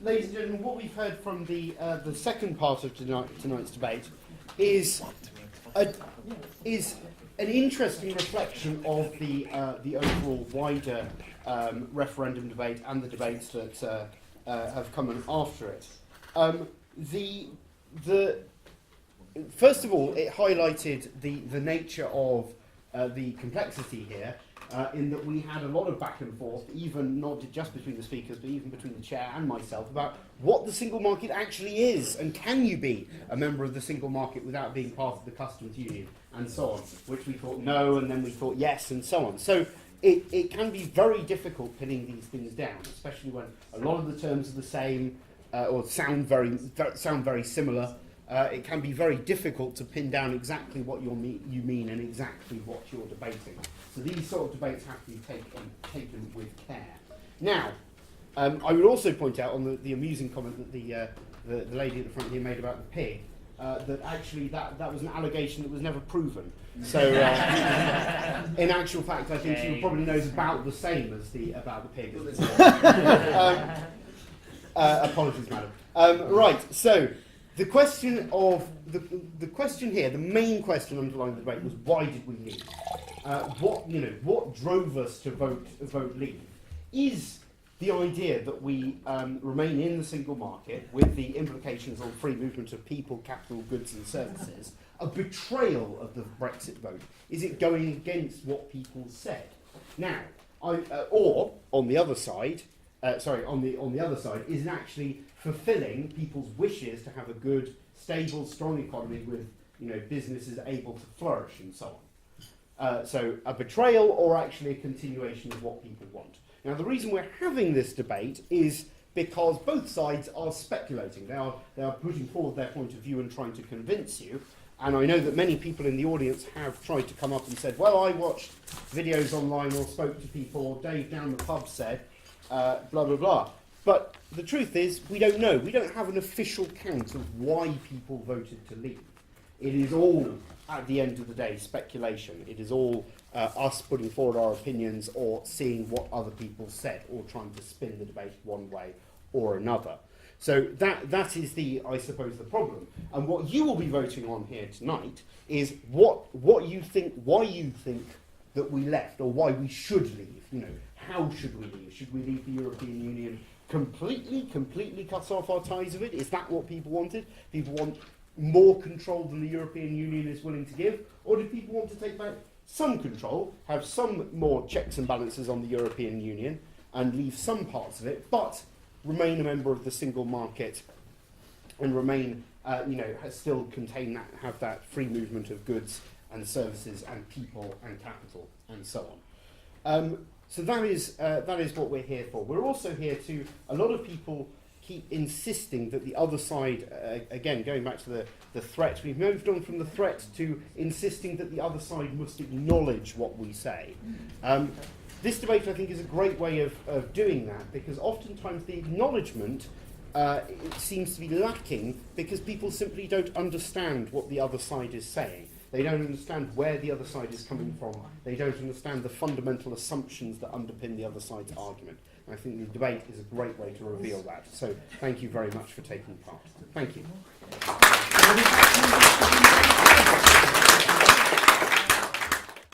ladies and gentlemen, what we've heard from the second part of tonight's debate is an interesting reflection of the overall wider referendum debate and the debates that have come in after it. First of all, it highlighted the nature of the complexity here, in that we had a lot of back and forth, even not just between the speakers, but even between the chair and myself, about what the single market actually is, and can you be a member of the single market without being part of the customs union, and so on, which we thought no, and then we thought yes, and so on. So it can be very difficult pinning these things down, especially when a lot of the terms are the same, or sound very similar. It can be very difficult to pin down exactly what you mean and exactly what you're debating. So these sort of debates have to be taken with care. Now, I would also point out on the amusing comment that the lady at the front here made about the pig, that actually that was an allegation that was never proven. So in actual fact, I think she probably knows about the same as about the pig. Apologies, madam. Right, so. The question the question here, the main question underlying the debate was why did we leave? What drove us to vote leave? Is the idea that we remain in the single market with the implications on free movement of people, capital, goods and services a betrayal of the Brexit vote? Is it going against what people said? Now, or on the other side, on the other side, is it actually fulfilling people's wishes to have a good, stable, strong economy with businesses able to flourish and so on? So a betrayal or actually a continuation of what people want. Now the reason we're having this debate is because both sides are speculating. They are putting forward their point of view and trying to convince you. And I know that many people in the audience have tried to come up and said, well, I watched videos online or spoke to people, or Dave down the pub said, blah, blah, blah. But the truth is, we don't know. We don't have an official count of why people voted to leave. It is all, at the end of the day, speculation. It is all us putting forward our opinions or seeing what other people said or trying to spin the debate one way or another. So that is I suppose, the problem. And what you will be voting on here tonight is what you think, why you think that we left, or why we should leave. How should we leave? Should we leave the European Union completely cut off our ties of it? Is that what people wanted? People want more control than the European Union is willing to give? Or do people want to take back some control, have some more checks and balances on the European Union, and leave some parts of it, but remain a member of the single market and remain, still have that free movement of goods and services and people and capital and so on? So that is what we're here for. We're also here to, a lot of people keep insisting that the other side, again, going back to the threat, we've moved on from the threat to insisting that the other side must acknowledge what we say. This debate, I think, is a great way of doing that, because oftentimes the acknowledgement it seems to be lacking because people simply don't understand what the other side is saying. They don't understand where the other side is coming from. They don't understand the fundamental assumptions that underpin the other side's argument. And I think the debate is a great way to reveal that. So thank you very much for taking part. Thank you.